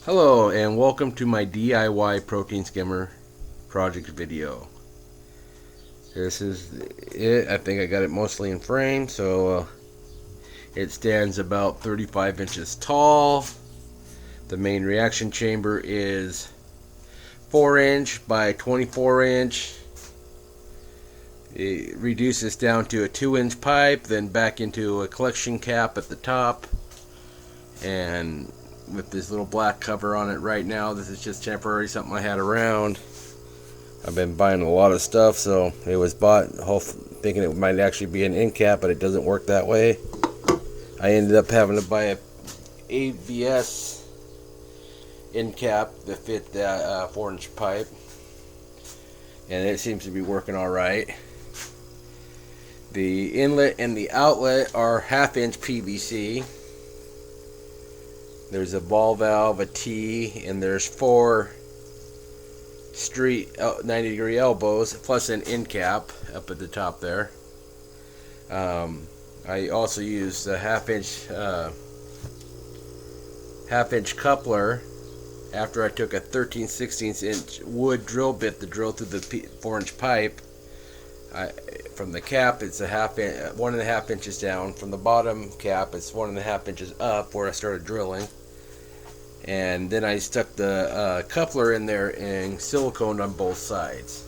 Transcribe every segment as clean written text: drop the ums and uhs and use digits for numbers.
Hello and welcome to my DIY Protein Skimmer Project video. This is it. I think I got it mostly in frame, so it stands about 35 inches tall. The main reaction chamber is 4-inch by 24-inch. It reduces down to a 2-inch pipe, then back into a collection cap at the top, and with this little black cover on it right now. This is just temporary, something I had around. I've been buying a lot of stuff, so it was bought thinking it might actually be an end cap, but it doesn't work that way. I ended up having to buy a ABS end cap that fit that 4-inch pipe, and it seems to be working alright. The inlet and the outlet are 1/2-inch PVC. There's a ball valve, a T, and there's 4 straight 90-degree elbows, plus an end cap up at the top there. I also used a half-inch coupler after I took a 13/16 wood drill bit to drill through the 4-inch pipe. From the cap, it's 1.5 inches down. From the bottom cap, it's 1.5 inches up where I started drilling. And then I stuck the coupler in there and siliconed on both sides.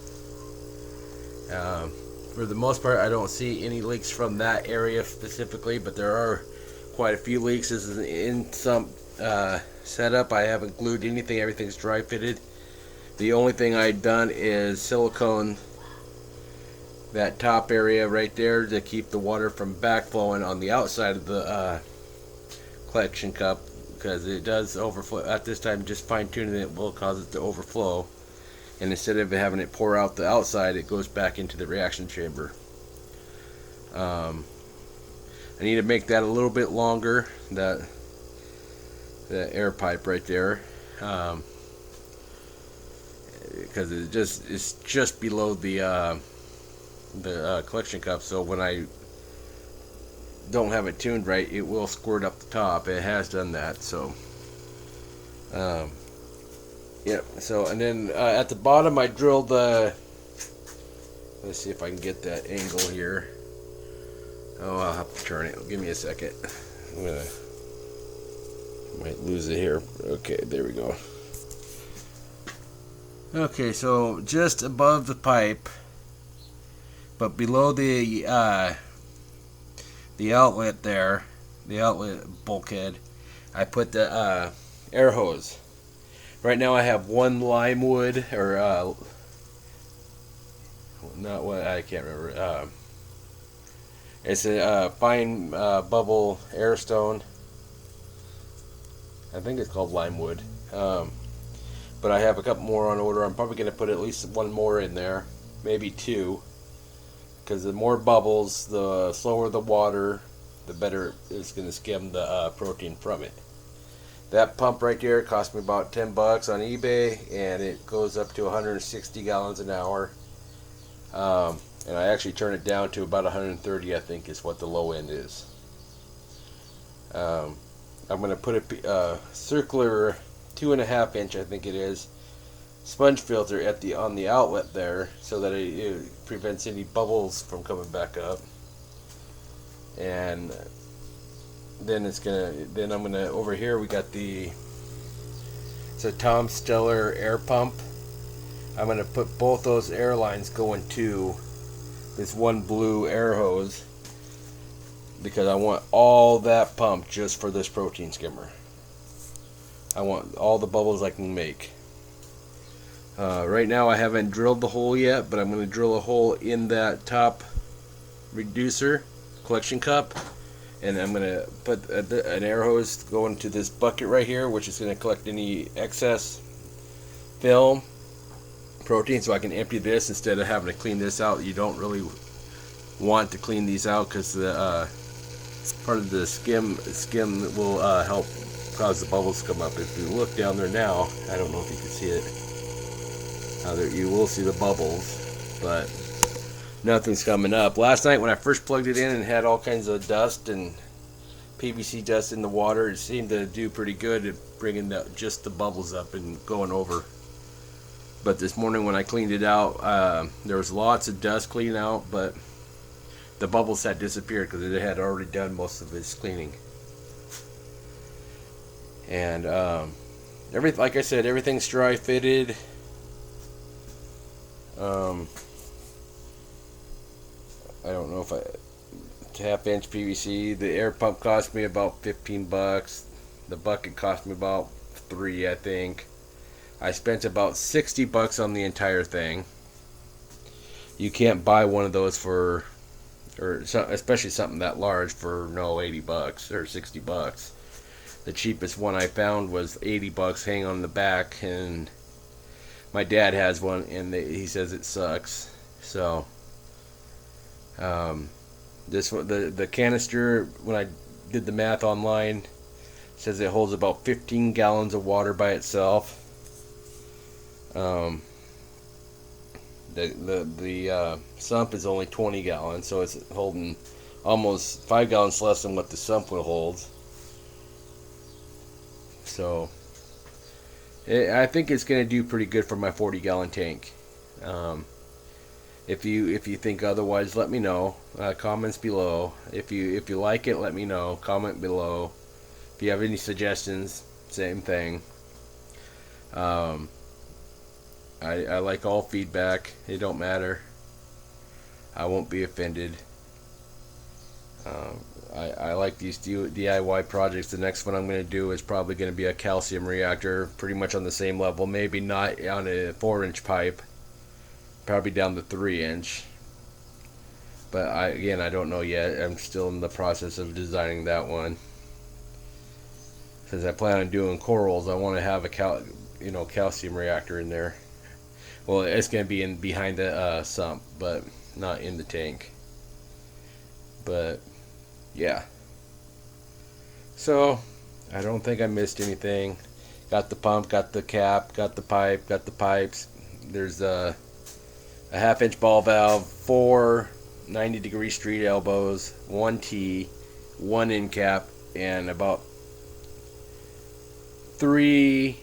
For the most part, I don't see any leaks from that area specifically, but there are quite a few leaks. This is in some setup. I haven't glued anything. Everything's dry fitted. The only thing I've done is silicone that top area right there to keep the water from backflowing on the outside of the collection cup, because it does overflow. At this time, just fine-tuning it will cause it to overflow, and instead of having it pour out the outside, it goes back into the reaction chamber. I need to make that a little bit longer, the air pipe right there, because it's just below the collection cup, so when I don't have it tuned right, it will squirt up the top. It has done that, so yeah. So, and then at the bottom I drilled let's see if I can get that angle here. Oh, I'll have to turn it. Give me a second. Might lose it here. Okay, there we go. Okay, so just above the pipe, but below the outlet there, the outlet bulkhead, I put the air hose. Right now I have one lime wood, or not what, I can't remember. It's a fine bubble air stone. I think it's called lime wood. But I have a couple more on order. I'm probably going to put at least one more in there, maybe 2. Because the more bubbles, the slower the water, the better it's going to skim the protein from it. That pump right there cost me about $10 on eBay, and it goes up to 160 gallons an hour. And I actually turn it down to about 130, I think, is what the low end is. I'm going to put a circular 2.5-inch, I think it is, sponge filter on the outlet there, so that it prevents any bubbles from coming back up. And then I'm gonna, over here we got it's a Tom Steller air pump. I'm gonna put both those air lines going to this one blue air hose, because I want all that pump just for this protein skimmer. I want all the bubbles I can make. Right now I haven't drilled the hole yet, but I'm going to drill a hole in that top reducer collection cup, and I'm going to put an air hose going to this bucket right here, which is going to collect any excess film protein, so I can empty this instead of having to clean this out. You don't really want to clean these out, because the part of the skim will help cause the bubbles to come up. If you look down there now, I don't know if you can see it. There, you will see the bubbles, but nothing's coming up. Last night when I first plugged it in and had all kinds of dust and PVC dust in the water, it seemed to do pretty good. It bringing just the bubbles up and going over. But this morning when I cleaned it out, there was lots of dust clean out, but the bubbles had disappeared because it had already done most of its cleaning. And like I said, everything's dry fitted. I don't know if half-inch PVC. The air pump cost me about $15. The bucket cost me about $3, I think. I spent about $60 on the entire thing. You can't buy one of those for, especially something that large, for $80 or $60. The cheapest one I found was $80 hanging on the back, and my dad has one, and he says it sucks. So, this one, the canister, when I did the math online, says it holds about 15 gallons of water by itself. The sump is only 20 gallons, so it's holding almost 5 gallons less than what the sump will hold. So I think it's going to do pretty good for my 40-gallon tank. If you think otherwise, let me know. Comments below. If you like it, let me know. Comment below. If you have any suggestions, same thing. I like all feedback. It don't matter. I won't be offended. I like these DIY projects. The next one I'm going to do is probably going to be a calcium reactor, pretty much on the same level. Maybe not on a 4-inch pipe. Probably down to 3-inch. But I don't know yet. I'm still in the process of designing that one. Since I plan on doing corals, I want to have a calcium reactor in there. Well, it's going to be behind the sump, but not in the tank. But yeah. So I don't think I missed anything. Got the pump, got the cap, got the pipe, got the pipes. There's a half-inch ball valve, 4 90-degree street elbows, 1 T, 1 end cap, and about 3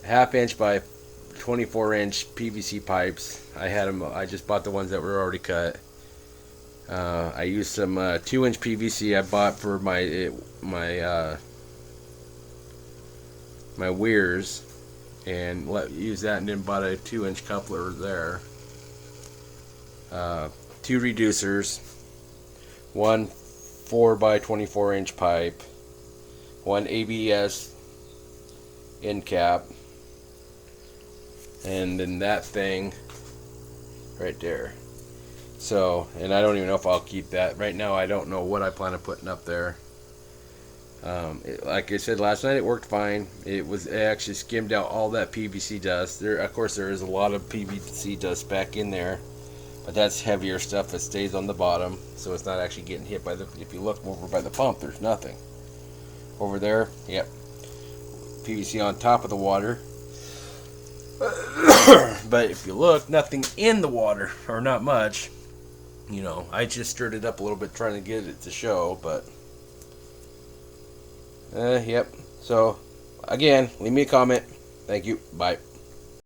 half-inch by 24-inch PVC pipes. I had them. I just bought the ones that were already cut. I used some 2-inch PVC I bought for my weirs, and use that, and then bought a 2-inch coupler there. 2 reducers, 1 4 by 24-inch pipe, 1 ABS end cap, and then that thing right there. So, and I don't even know if I'll keep that. Right now, I don't know what I plan on putting up there. Like I said last night, it worked fine. It actually skimmed out all that PVC dust. Of course, there is a lot of PVC dust back in there, but that's heavier stuff that stays on the bottom, so it's not actually getting hit by the. If you look over by the pump, there's nothing over there. Yep, PVC on top of the water. But if you look, nothing in the water, or not much. I just stirred it up a little bit trying to get it to show, but yep. So again, leave me a comment. Thank you. Bye.